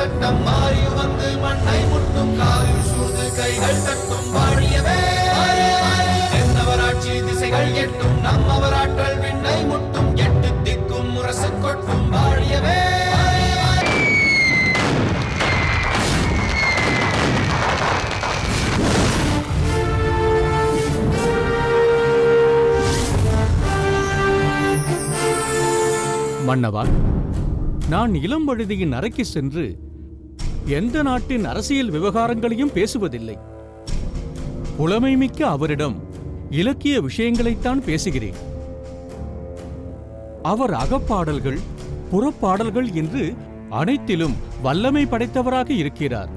சட்டம் மாறி வந்து மண்ணை முட்டும் காலில் சூழ்ந்து கைகள் தட்டும் வாழியவே என்னவராட்சி திசைகள் எட்டும் நம்மவராற்றல் விண்ணை முட்டும் எட்டு திக்கும் முரசு கொட்டும் வாழியவே. மன்னவா, நான் இளம்பழுதியின் அறைக்கு சென்று எந்த நாட்டின் அரசியல் விவகாரங்களையும் பேசுவதில்லை. புலமைமிக்க அவரிடம் இலக்கிய விஷயங்களைத்தான் பேசுகிறேன். அவர் அகப்பாடல்கள் புறப்பாடல்கள் என்று அனைத்திலும் வல்லமை படைத்தவராக இருக்கிறார்.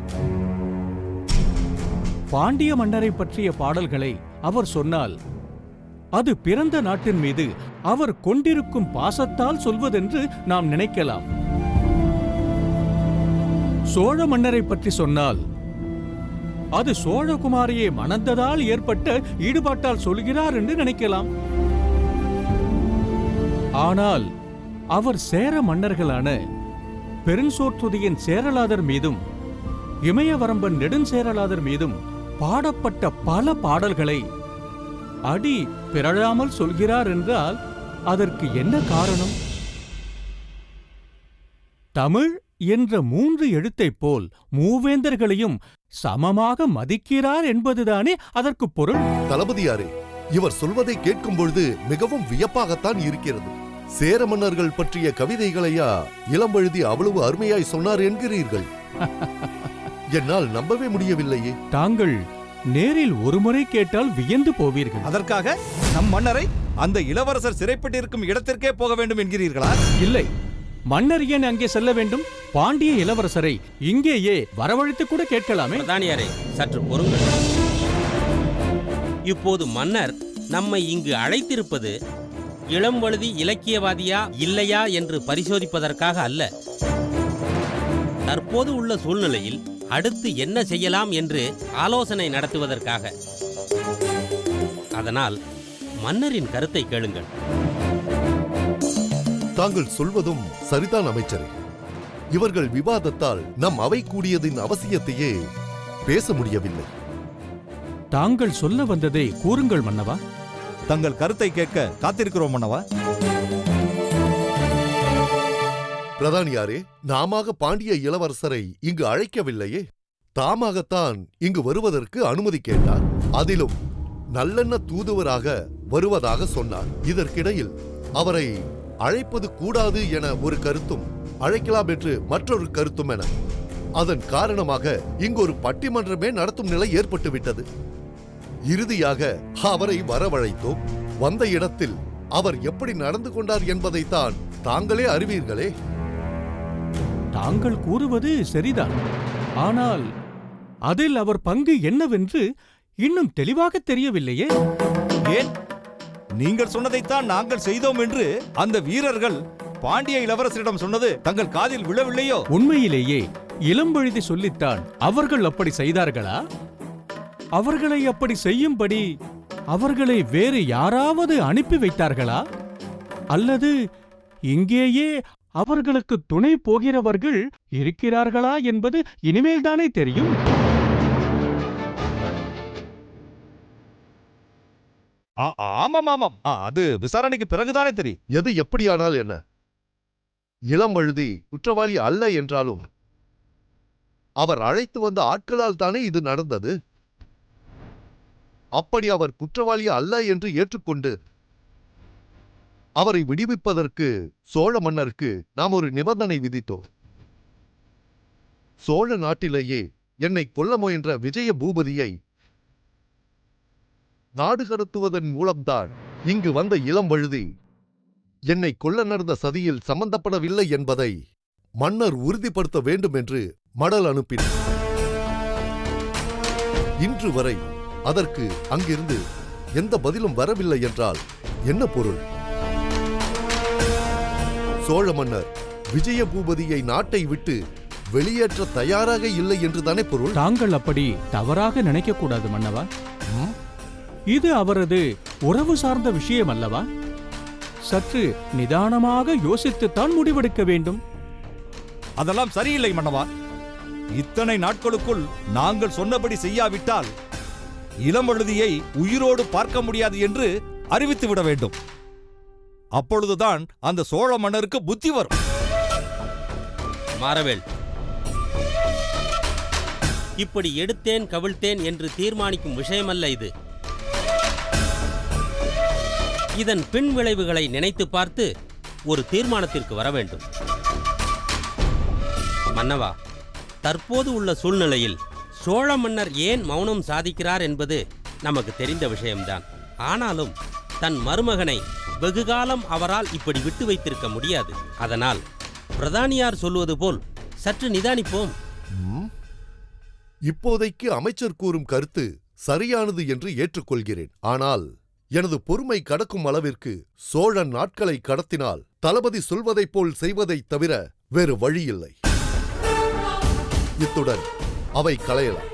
பாண்டிய மன்னரை பற்றிய பாடல்களை அவர் சொன்னால் அது பிறந்த நாட்டின் மீது அவர் கொண்டிருக்கும் பாசத்தால் சொல்வதென்று நாம் நினைக்கலாம். சோழ மன்னரை பற்றி சொன்னால் அது சோழகுமாரியை மணந்ததால் ஏற்பட்ட ஈடுபாட்டால் சொல்கிறார் என்று நினைக்கலாம். ஆனால் அவர் சேர மன்னர்களான பெருஞ்சோற்றுதியின் சேரலாதர் மீதும் இமயவரம்பன் நெடுஞ்சேரலாதர் மீதும் பாடப்பட்ட பல பாடல்களை அடி பிறழாமல் சொல்கிறார் என்றால் அதற்கு என்ன காரணம்? தமிழ் என்ற 3 எழுத்தைப் போல் மூவேந்தர்களையும் சமமாக மதிக்கிறார் என்பதுதானே அதற்கு பொருள். தளபதியாரே, இவர் சொல்வதை கேட்கும் பொழுது மிகவும் வியப்பாகத்தான் இருக்கிறது. சேர மன்னர்கள் பற்றிய கவிதைகளையா இளம்பழுதி அவ்வளவு அருமையாய் சொன்னார் என்கிறீர்கள்? என்னால் நம்பவே முடியவில்லையே. தாங்கள் நேரில் ஒருமுறை கேட்டால் வியந்து போவீர்கள். அதற்காக நம் மன்னரை அந்த இளவரசர் சிறைப்பட்டிருக்கும் இடத்திற்கே போக வேண்டும் என்கிறீர்களா? இல்லை, மன்னர் ஏன் அங்கே செல்ல வேண்டும்? பாண்டிய இளவரசரை இங்கேயே வரவழைத்து கூட கேட்கலாமே. பிரதானியாரே, சற்று பொறுங்கள். இப்போது மன்னர் நம்மை இங்கு அழைத்திருப்பது இளம்பழுதி இலக்கியவாதியா இல்லையா என்று பரிசோதிப்பதற்காக அல்ல. தற்போது உள்ள சூழ்நிலையில் அடுத்து என்ன செய்யலாம் என்று ஆலோசனை நடத்துவதற்காக. அதனால் மன்னரின் கருத்தை கேளுங்கள். தாங்கள் சொல்வதும் சரிதான் அமைச்சரே. இவர்கள் விவாதத்தால் நம் அவை கூடியதின் அவசியத்தையே பேச முடியவில்லை. தாங்கள் சொல்ல வந்ததை கூறுங்கள் மன்னவா. தங்கள் கருத்தை கேட்க காத்திருக்கிறோம் மன்னவா. பிரதானியாரே, நாமாக பாண்டிய இளவரசரை இங்கு அழைக்கவில்லையே. தாமாகத்தான் இங்கு வருவதற்கு அனுமதி கேட்டார். அதிலும் நல்லெண்ண தூதுவராக வருவதாக சொன்னார். இதற்கிடையில் அவரை அழைப்பது கூடாது என ஒரு கருத்தும், அழைக்கலாம் என்று மற்றொரு கருத்தும் என அதன் காரணமாக இங்கு ஒரு பட்டிமன்றமே நடத்தும் நிலை ஏற்பட்டுவிட்டது. இறுதியாக அவரை வரவழைத்தோம். வந்த இடத்தில் அவர் எப்படி நடந்து கொண்டார் என்பதைத்தான் தாங்களே அறிவீர்களே. தாங்கள் கூறுவது சரிதான். ஆனால் அதில் அவர் பங்கு என்னவென்று இன்னும் தெளிவாக தெரியவில்லையே. ஏன்? நீங்கள் சொன்னதைத்தான் நாங்கள் செய்தோம் என்று அந்த வீரர்கள் பாண்டிய இளவரசரிடம் சொன்னது தங்கள் காதில் விழவில்லையோ? உண்மையிலேயே இளம்பழுதி சொல்லித்தான் அவர்கள் அப்படி செய்தார்களா? அவர்களை அப்படி செய்யும்படி அவர்களை வேறு யாராவது அனுப்பி வைத்தார்களா? அல்லது இங்கேயே அவர்களுக்கு துணை போகிறவர்கள் இருக்கிறார்களா என்பது இனிமேல் தானே தெரியும். ஆமாம் ஆமாம், அது விசாரணைக்கு பிறகுதானே தெரியும். எது எப்படியானால் என்ன, இளம்பழுதி குற்றவாளி அல்ல என்றாலும் அவர் அழைத்து வந்த ஆட்களால் தானே இது நடந்தது. அப்படி அவர் குற்றவாளி அல்ல என்று ஏற்றுக்கொண்டு அவரை விடுவிப்பதற்கு சோழ மன்னருக்கு நாம் ஒரு நிபந்தனை விதித்தோம். சோழ நாட்டிலேயே என்னை கொல்ல முயன்ற விஜய பூபதியை நாடு கடத்துவதன் மூலம்தான் இங்கு வந்த இளம்பழுதி என்னை கொல்ல நடந்த சதியில் சம்பந்தப்படவில்லை என்பதை மன்னர் உறுதிப்படுத்த வேண்டும் என்று மடல் அனுப்பினார். இன்று வரை அதற்கு அங்கிருந்து எந்த பதிலும் வரவில்லை என்றால் என்ன பொருள்? சோழ மன்னர் விஜய பூபதியை நாட்டை விட்டு வெளியேற்ற தயாராக இல்லை என்றுதானே பொருள்? தாங்கள் அப்படி தவறாக நினைக்க கூடாது மன்னவா. இது அவரது உறவு சார்ந்த விஷயம் அல்லவா? சற்று நிதானமாக யோசித்துத்தான் முடிவெடுக்க வேண்டும். அதெல்லாம் சரியில்லை மன்னவா. இத்தனை நாட்களுக்குள் நாங்கள் சொன்னபடி செய்யாவிட்டால் இளம்வழுதியை உயிரோடு பார்க்க முடியாது என்று அறிவித்து விட வேண்டும். அப்பொழுதுதான் அந்த சோழ மன்னருக்கு புத்தி வரும். மாறவேல், இப்படி எடுத்தேன் கவிழ்த்தேன் என்று தீர்மானிக்கும் விஷயமல்ல இது. இதன் பின் விளைவுகளை நினைத்து பார்த்து ஒரு தீர்மானத்திற்கு வர வேண்டும். மன்னவா, தற்போது உள்ள சூழ்நிலையில் சோழ மன்னர் ஏன் மௌனம் சாதிக்கிறார் என்பது நமக்கு தெரிந்த விஷயம்தான். ஆனாலும் தன் மருமகனை வெகுகாலம் அவரால் இப்படி விட்டு வைத்திருக்க முடியாது. அதனால் பிரதானியார் சொல்வது போல் சற்று நிதானிப்போம். இப்போதைக்கு அமைச்சர் கூறும் கருத்து சரியானது என்று ஏற்றுக்கொள்கிறேன். ஆனால் எனது பொறுமை கடக்கும் அளவிற்கு சோழன் நாட்களை கடத்தினால் தளபதி சொல்வதைப் போல் செய்வதைத் தவிர வேறு வழியில்லை. இத்துடன் அவை கலையலாம்.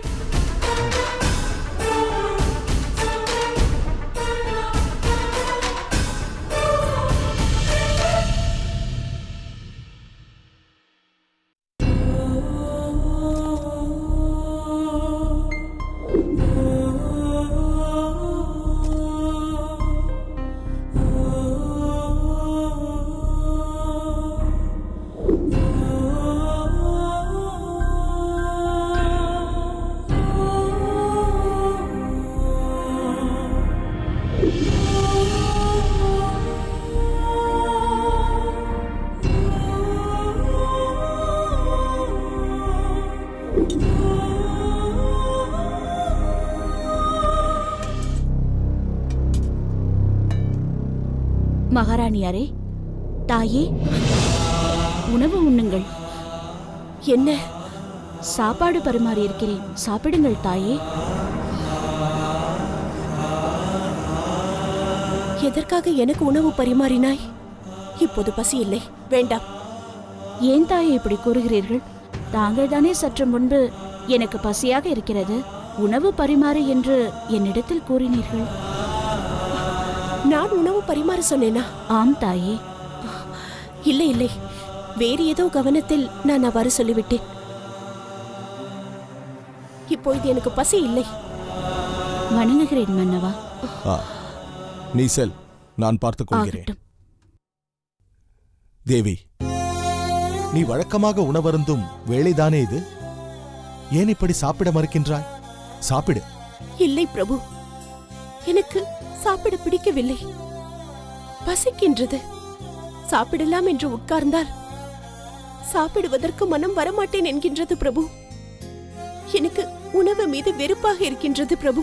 மகாராணியாரே, தாயே, உணவு உண்ணுங்கள். என்ன சாப்பாடு பரிமாறியிருக்கிறேன், சாப்பிடுங்கள் தாயே. எதற்காக எனக்கு உணவு பரிமாறினாய்? இப்போது பசி இல்லை, வேண்டாம். ஏன் தாயே இப்படி கூறுகிறீர்கள்? தாங்கள் தானே சற்று முன்பு எனக்கு பசியாக இருக்கிறது, உணவு பரிமாறு என்று என்னிடத்தில் கூறினீர்கள். நான் உணவு பரிமாற சொன்னேனா? ஆம் தாயே. இல்லை இல்லை, வேறு ஏதோ கவனத்தில் நான் அவ்வாறு சொல்லிவிட்டேன். இப்போது எனக்கு பசி இல்லை. வணங்குகிறேன் மன்னவா. நீ செல், நான் பார்த்துக் கொள்கிறேன். ஆகட்டும். தேவி, நீ வழக்கமாக உணவருந்தும் வேளைதானே இது? ஏன் இப்படி சாப்பிட மறுக்கின்றாய்? சாப்பிடு. இல்லை பிரபு, எனக்கு சாப்பிட பிடிக்கவில்லை, பசிக்கின்றது. சாப்பிடலாம் என்று உட்கார்ந்தால் சாப்பிடுவதற்கு மனம் வரமாட்டேன் என்கின்றது பிரபு. எனக்கு உணவு மீது வெறுப்பாக இருக்கின்றது பிரபு.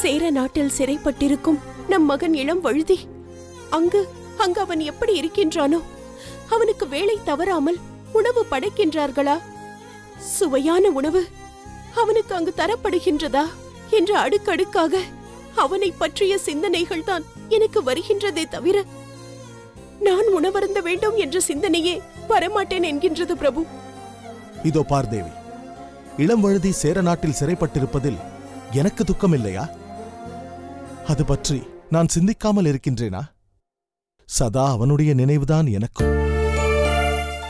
சேர நாட்டில் சிறைப்பட்டிருக்கும் நம் மகன் இளம்வழுதி, அங்கு அவன் எப்படி இருக்கின்றானோ, அவனுக்கு வேலை தவறாமல் உணவு படைக்கின்றார்களா? சுவையான உணவு அவனுக்கு அங்கு தரப்படுகின்றதா என்ற அடுக்கடுக்காக அவனை பற்றிய சிந்தனைகள் தான் எனக்கு வருகின்றதே தவிர நான் உணவருந்த வேண்டும் என்ற சிந்தனையே வரமாட்டேன் என்கின்றது பிரபு. இதோ பார் தேவி, இளம்வழுதி சேர நாட்டில் சிறைப்பட்டிருப்பதில் எனக்கு துக்கம் இல்லையா? அது பற்றி நான் சிந்திக்காமல் இருக்கின்றேனா? சதா அவனுடைய நினைவுதான் எனக்கும்.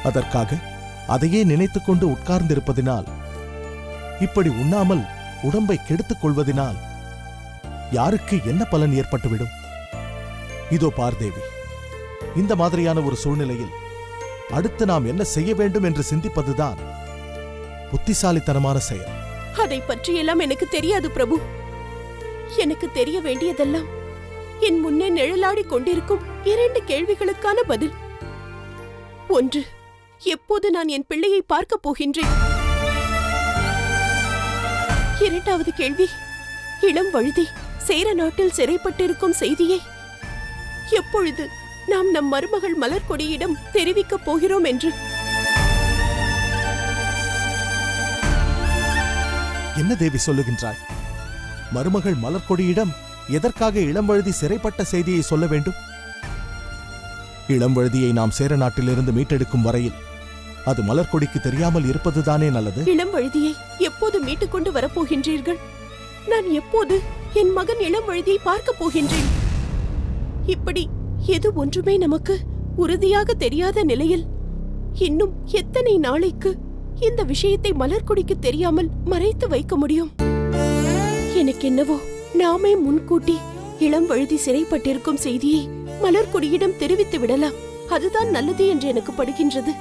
அதற்காக அதையே நினைத்துக் கொண்டு உட்கார்ந்திருப்பதினால், இப்படி உண்ணாமல் உடம்பை கெடுத்துக் கொள்வதினால் யாருக்கு என்ன பலன் ஏற்பட்டுவிடும்? இதோ பார் தேவி, இந்த மாதிரியான ஒரு சூழ்நிலையில் அடுத்து நாம் என்ன செய்ய வேண்டும் என்று சிந்திப்பதுதான் புத்திசாலித்தனமான செயல். அதை பற்றியெல்லாம் எனக்கு தெரியாது பிரபு. எனக்கு தெரிய வேண்டியதெல்லாம் என் முன்னே நிழலாடி கொண்டிருக்கும் 2 கேள்விகளுக்கான பதில். ஒன்று, எப்போது நான் என் பிள்ளையை பார்க்கப் போகின்றேன்? இரண்டாவது கேள்வி, இளம்வழுதி சேர நாட்டில் சிறைப்பட்டிருக்கும் செய்தியை எப்பொழுது நாம் நம் மருமகள் மலர்கொடியிடம் தெரிவிக்கப் போகிறோம் என்று. என்ன தேவி சொல்லுகின்றாய்? மருமகள் மலர்கொடியிடம் எதற்காக இளம்வழுதி சிறைப்பட்ட செய்தியை சொல்ல வேண்டும்? இளம்வழுதியை நாம் சேர நாட்டிலிருந்து மீட்டெடுக்கும் வரையில் அது மலர்கொடிக்கு தெரியாமல் இருப்பதுதானே நல்லது. இளம்வழுதியை எப்போது மீட்டுக் கொண்டு வரப்போகின்றீர்கள்? நான் எப்போது என் மகன் இளம்வழுதியை பார்க்கப் போகின்றேன்? இப்படி எது ஒன்றுமே நமக்கு உறுதியாக தெரியாத நிலையில் இன்னும் எத்தனை நாளைக்கு இந்த விஷயத்தை மலர்கொடிக்கு தெரியாமல் மறைத்து வைக்க முடியும்? எனக்கு என்னவோ நாமே முன்கூட்டி இளம் வழுதி சிறைப்பட்டிருக்கும் செய்தியை மலர்கொடியிடம் தெரிவித்து விடலாம். அதுதான் நல்லது என்று எனக்கு படுகின்றது.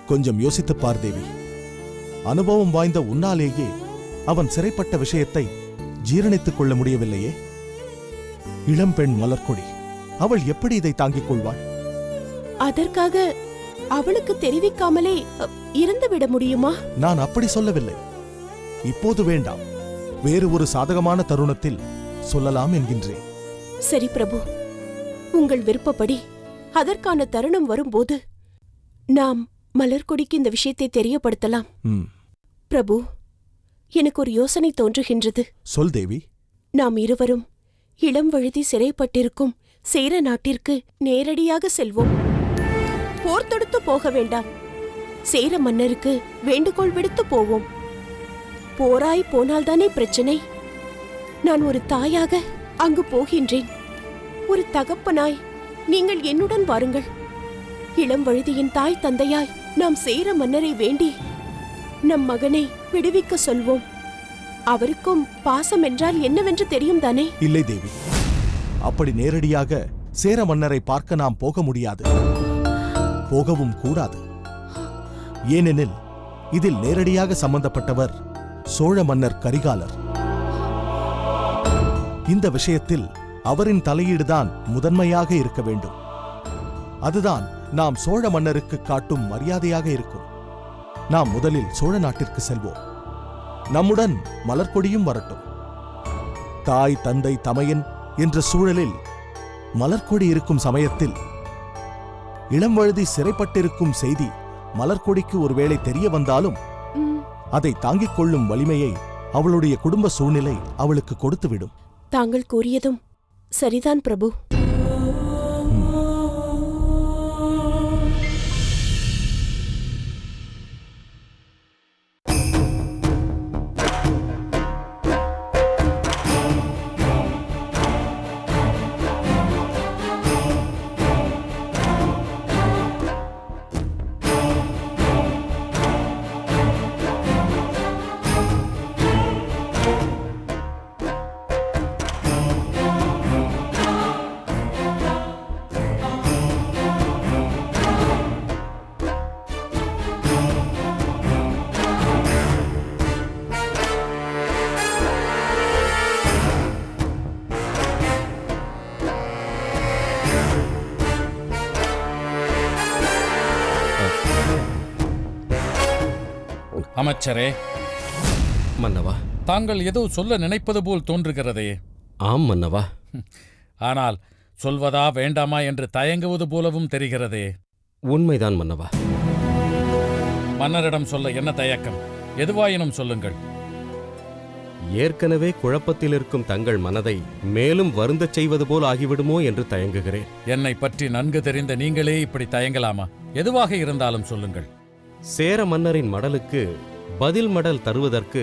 கொஞ்சம் யோசித்துப் பார் தேவி. அனுபவம் வாய்ந்த உன்னாலேயே அவன் சிறைப்பட்ட விஷயத்தை ஜீரணித்துக் கொள்ள முடியவில்லையே. இளம்பெண் மலர்கொடி, அவள் எப்படி இதை தாங்கிக் கொள்வாள்? அதற்காக அவளுக்கு தெரிவிக்காமலே இறந்துவிட முடியுமா? நான் அப்படி சொல்லவில்லை. இப்போது வேண்டாம், வேறு ஒரு சாதகமான தருணத்தில் சொல்லலாம் என்கின்றேன். சரி பிரபு, உங்கள் விருப்பப்படி அதற்கான தருணம் வரும்போது நாம் மலர்கொடிக்கு இந்த விஷயத்தை தெரியப்படுத்தலாம். பிரபு, எனக்கு ஒரு யோசனை தோன்றுகின்றது. சொல் தேவி. நாம் இருவரும் இளம் வழுதி சிறைப்பட்டிருக்கும் சேர நாட்டிற்கு நேரடியாக செல்வோம். போர் தொடுத்து போக வேண்டாம். சேர மன்னருக்கு வேண்டுகோள் விடுத்து போவோம். போராய் போனால்தானே பிரச்சனை. நான் ஒரு தாயாக அங்கு போகின்றேன். ஒரு தகப்பனாய் நீங்கள் என்னுடன் வாருங்கள். இளம் வழுதியின் தாய் தந்தையாய் நாம் சேர மன்னரை வேண்டி நம் மகனை விடுவிக்க சொல்வோம். அவருக்கும் பாசம் என்றால் என்னவென்று தெரியும் தானே? இல்லை தேவி, அப்படி நேரடியாக சேர மன்னரை பார்க்க நாம் போக முடியாது, போகவும் கூடாது. ஏனெனில் இதில் நேரடியாக சம்பந்தப்பட்டவர் சோழ மன்னர் கரிகாலர். இந்த விஷயத்தில் அவரின் தலையீடுதான் முதன்மையாக இருக்க வேண்டும். அதுதான் நாம் சோழ மன்னருக்கு காட்டும் மரியாதையாக இருக்கும். நாம் முதலில் சோழ நாட்டிற்கு செல்வோம். நம்முடன் மலர்கொடியும் வரட்டும். தாய் தந்தை தமையன் என்ற சூழலில் மலர்கொடி இருக்கும் சமயத்தில் இளம்வழுதி சிறைப்பட்டிருக்கும் செய்தி மலர்கொடிக்கு ஒருவேளை தெரிய வந்தாலும் அதை தாங்கிக் கொள்ளும் வலிமையை அவளுடைய குடும்ப சூழ்நிலை அவளுக்கு கொடுத்துவிடும். தாங்கள் கூறியதும் சரிதான் பிரபு. அமைச்சரே. மன்னவா. தாங்கள் ஏதோ சொல்ல நினைப்பது போல் தோன்றுகிறதே. ஆம் மன்னவா. ஆனால் சொல்வதா வேண்டாமா என்று தயங்குவது போலவும் தெரிகிறதே. உண்மைதான் மன்னவா. மன்னரிடம் சொல்ல என்ன தயக்கம்? எதுவாயினும் சொல்லுங்கள். ஏற்கனவே குழப்பத்தில் இருக்கும் தங்கள் மனதை மேலும் வருந்தச் செய்வது போல் ஆகிவிடுமோ என்று தயங்குகிறேன். என்னை பற்றி நன்கு தெரிந்த நீங்களே இப்படி தயங்கலாமா? எதுவாக இருந்தாலும் சொல்லுங்கள். சேர மன்னரின் மடலுக்கு பதில் மடல் தருவதற்கு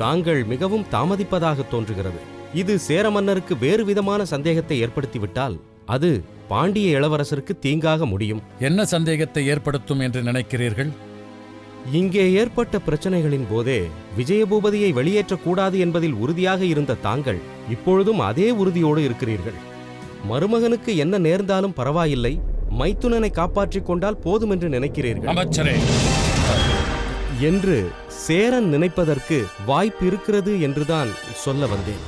தாங்கள் மிகவும் தாமதிப்பதாக தோன்றுகிறது. இது சேர மன்னருக்கு வேறு விதமான சந்தேகத்தை ஏற்படுத்திவிட்டால் அது பாண்டிய இளவரசருக்கு தீங்காக முடியும். என்ன சந்தேகத்தை ஏற்படுத்தும் என்று நினைக்கிறீர்கள்? இங்கே ஏற்பட்ட பிரச்சனைகளின் போதே விஜயபூபதியை வெளியேற்றக்கூடாது என்பதில் உறுதியாக இருந்த தாங்கள் இப்பொழுதும் அதே உறுதியோடு இருக்கிறீர்கள். மருமகனுக்கு என்ன நேர்ந்தாலும் பரவாயில்லை, மைத்துனனை காப்பாற்றிக் கொண்டால் போதும் என்று நினைக்கிறீர்கள். அமைச்சரே என்று சேரன் நினைப்பதற்கு வாய்ப்பு இருக்கிறது என்றுதான் சொல்ல வந்தேன்.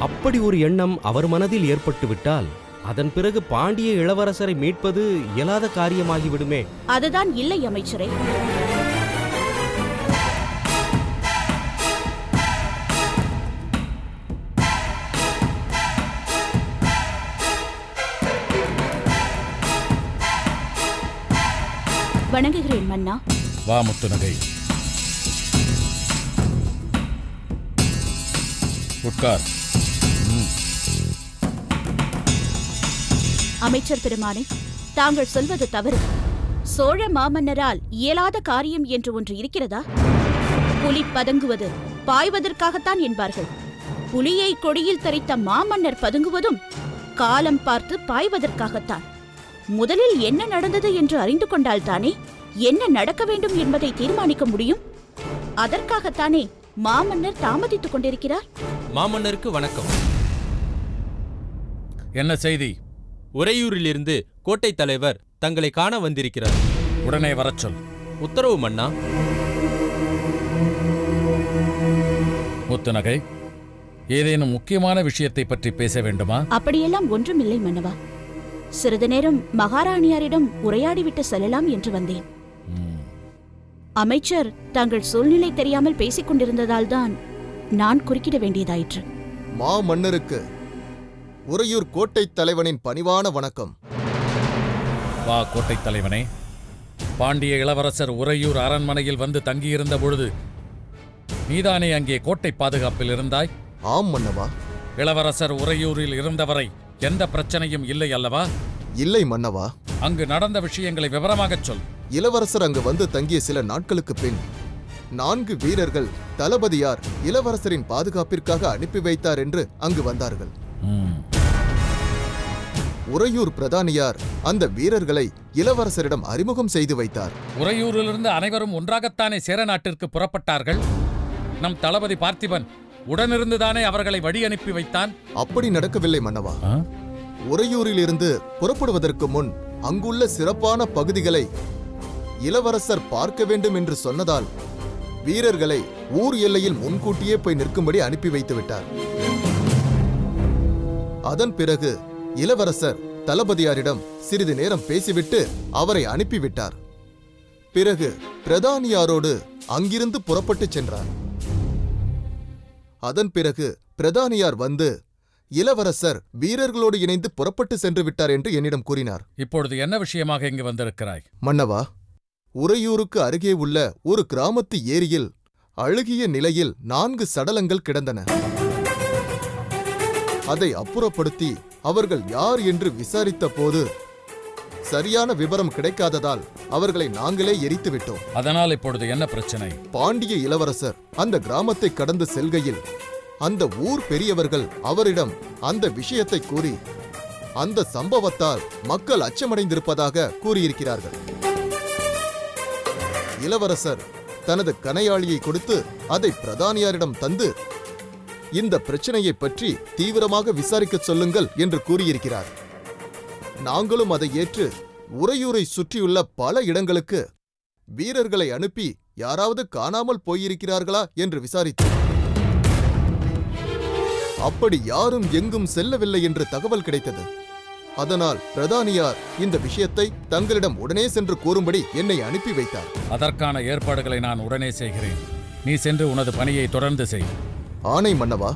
அப்படி ஒரு எண்ணம் அவர் மனதில் ஏற்பட்டுவிட்டால் அதன் பிறகு பாண்டிய இளவரசரை மீட்பது இயலாத காரியமாகிவிடுமே. அதுதான் இல்லை அமைச்சரே. வணங்குகிறேன் மன்னா. வா முத்துநகை, உட்கார். அமைச்சர் பெருமானே, தாங்கள் சொல்வது தவறு. சோழ மாமன்னரால் இயலாத காரியம் என்று ஒன்று இருக்கிறதா? புலி பதுங்குவது பாய்வதற்காகத்தான் என்பார்கள். புலியை கொடியில் தரித்த மாமன்னர் பதுங்குவதும் காலம் பார்த்து பாய்வதற்காகத்தான். முதலில் என்ன நடந்தது என்று அறிந்து கொண்டால்தானே என்ன நடக்க வேண்டும் என்பதை தீர்மானிக்க முடியும். அதற்காகத்தானே மாமன்னர் தாமதித்துக் கொண்டிருக்கிறார். மாமன்னருக்கு வணக்கம். என்ன செய்தி? உறையூரிலிருந்து கோட்டை தலைவர் தங்களை காண வந்திருக்கிறார். உடனே வரச் சொல். உத்தரவு மன்னா. முத்துநகை, ஏதேனும் முக்கியமான விஷயத்தை பற்றி பேச வேண்டுமா? அப்படியெல்லாம் ஒன்றுமில்லை மன்னவா. சிறிது நேரம் மகாராணியாரிடம் உரையாடிவிட்டு செல்லலாம் என்று வந்தேன். அமைச்சர் தங்கள் சூழ்நிலை தெரியாமல் பேசிக் கொண்டிருந்ததால்தான் நான் குறுக்கிட வேண்டியதாயிற்று. மாமன்னருக்கு உறையூர் கோட்டைத் தலைவனின் பணிவான வணக்கம். வா கோட்டைத் தலைவனே. பாண்டிய இளவரசர் உறையூர் அரண்மனையில் வந்து தங்கியிருந்த பொழுது நீதானே அங்கே கோட்டை பாதுகாப்பில் இருந்தாய்? ஆம் மன்னவா. இளவரசர் உறையூரில் இருந்தவரை எந்த பிரச்சனையும் இல்லை அல்லவா? இல்லை மன்னவா. அங்கு நடந்த விஷயங்களை விவரமாகச் சொல். இளவரசர் அங்கு வந்து தங்கிய சில நாட்களுக்கு பின் 4 வீரர்கள் தளபதியார் இளவரசரின் பாதுகாப்பிற்காக அனுப்பி வைத்தார் என்று அங்கு வந்தார்கள். உறையூர் பிரதானியார் அந்த வீரர்களை இளவரசரிடம் அறிமுகம் செய்து வைத்தார். உறையூரிலிருந்து அனைவரும் ஒன்றாகத்தானே சேர நாட்டிற்கு புறப்பட்டார்கள். நம் தளபதி பார்த்திபன் உடனிருந்துதானே அவர்களை வழி அனுப்பி வைத்தான். அப்படி நடக்கவில்லை மன்னவா. உறையூரிலிருந்து புறப்படுவதற்கு முன் அங்குள்ள சிறப்பான பகுதிகளை இளவரசர் பார்க்க வேண்டும் என்று சொன்னதால் வீரர்களை ஊர் எல்லையில் முன்கூட்டியே போய் நிற்கும்படி அனுப்பி வைத்து விட்டார். அதன் பிறகு இளவரசர் தளபதியாரிடம் சிறிது நேரம் பேசிவிட்டு அவரை அனுப்பிவிட்டார். பிறகு பிரதானியாரோடு அங்கிருந்து புறப்பட்டு சென்றார். அதன் பிறகு பிரதானியார் வந்து இளவரசர் வீரர்களோடு இணைந்து புறப்பட்டு சென்று விட்டார் என்று என்னிடம் கூறினார். இப்பொழுது என்ன விஷயமாக இங்கு வந்திருக்கிறாய்? மன்னவா, உறையூருக்கு அருகே உள்ள ஒரு கிராமத்து ஏரியில் அழுகிய நிலையில் 4 சடலங்கள் கிடந்தன. அதை அப்புறப்படுத்தி அவர்கள் யார் என்று விசாரித்த போது சரியான விவரம் கிடைக்காததால் அவர்களை நாங்களே எரித்து விட்டோம். அதனால் இப்பொழுது என்ன பிரச்சனை? பாண்டிய இளவரசர் அந்த கிராமத்தை கடந்து செல்கையில் அந்த ஊர் பெரியவர்கள் அவரிடம் அந்த விஷயத்தை கூறி அந்த சம்பவத்தால் மக்கள் அச்சமடைந்திருப்பதாக கூறியிருக்கிறார்கள். இளவரசர் தனது கணையாளியை கொடுத்து அதை பிரதானியாரிடம் தந்து இந்த பிரச்சனையை பற்றி தீவிரமாக விசாரிக்கச் சொல்லுங்கள் என்று கூறியிருக்கிறார். நாங்களும் அதை ஏற்று உறையூரை சுற்றியுள்ள பல இடங்களுக்கு வீரர்களை அனுப்பி யாராவது காணாமல் போயிருக்கிறார்களா என்று விசாரித்தோம். அப்படி யாரும் எங்கும் செல்லவில்லை என்று தகவல் கிடைத்தது. அதனால் பிரதானியார் இந்த விஷயத்தை தங்களிடம் உடனே சென்று கூறும்படி என்னை அனுப்பி வைத்தார். அதற்கான ஏற்பாடுகளை நான் உடனே செய்கிறேன். நீ சென்று உனது பணியை தொடர்ந்து செய். ஆணை மன்னவா.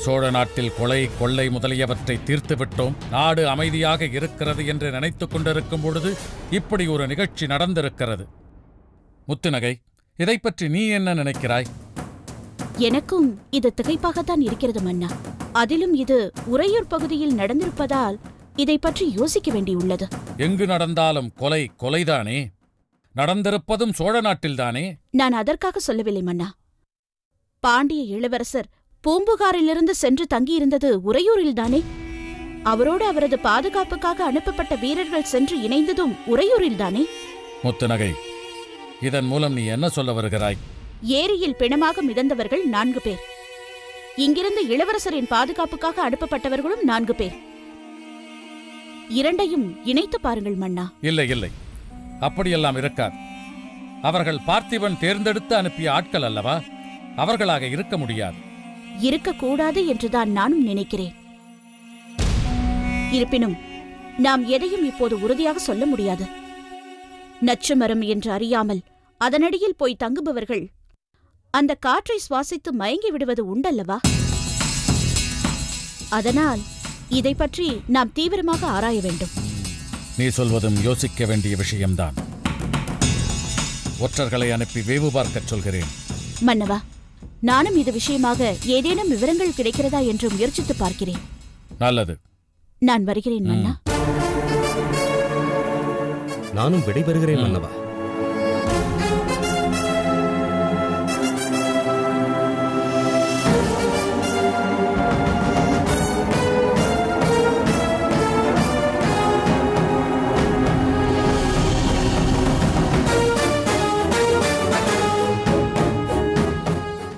சோழ நாட்டில் கொலை கொள்ளை முதலியவற்றை தீர்த்துவிட்டோம், நாடு அமைதியாக இருக்கிறது என்று நினைத்துக் கொண்டிருக்கும் பொழுது இப்படி ஒரு நிகழ்ச்சி நடந்திருக்கிறது. முத்துநகை, இதை பற்றி நீ என்ன நினைக்கிறாய்? எனக்கும் இது திகைப்பாகத்தான் இருக்கிறது மன்னா. அதிலும் இது உறையூர் பகுதியில் நடந்திருப்பதால் இதை பற்றி யோசிக்க வேண்டியுள்ளது. எங்கு நடந்தாலும் கொலை கொலைதானே. நடந்திருப்பதும் சோழ நாட்டில்தானே. நான் அதற்காக சொல்லவில்லை மன்னா. பாண்டிய இளவரசர் பூம்புகாரிலிருந்து சென்று தங்கியிருந்தது உறையூரில்தானே. அவரோடு அவரது பாதுகாப்புக்காக அனுப்பப்பட்ட வீரர்கள் சென்று இணைந்ததும் உறையூரில்தானே. முத்துநகை, இதன் மூலம் நீ என்ன சொல்ல வருகிறாய்? ஏரியில் பிணமாக மிதந்தவர்கள் 4 பேர். இங்கிருந்து இளவரசரின் பாதுகாப்புக்காக அனுப்பப்பட்டவர்களும் 4 பேர். இரண்டையும் இணைத்து பாருங்கள் மன்னா. இல்லை இல்லை, அப்படியெல்லாம் இருக்காது. அவர்கள் பார்த்திபன் தேர்ந்தெடுத்து அனுப்பிய ஆட்கள் அல்லவா? அவர்களாக இருக்க முடியாது. இருக்கக்கூடாது என்றுதான் நானும் நினைக்கிறேன். இருப்பினும் நாம் எதையும் இப்போது உறுதியாக சொல்ல முடியாது. நச்சுமரம் என்று அறியாமல் அதனடியில் போய் தங்குபவர்கள் அந்த காற்றை சுவாசித்து மயங்கி விடுவது உண்டல்லவா? அதனால் இதை பற்றி நாம் தீவிரமாக ஆராய வேண்டும். நீ சொல்வதும் யோசிக்க வேண்டிய விஷயம்தான். ஒற்றர்களை அனுப்பி வேவு பார்க்கச் சொல்கிறேன். மன்னவா, நானும் இது விஷயமாக ஏதேனும் விவரங்கள் கிடைக்கிறதா என்று முயற்சித்து பார்க்கிறேன். நல்லது, நான் வருகிறேன் மன்னா. நானும் விடைபெறுகிறேன் மன்னவா.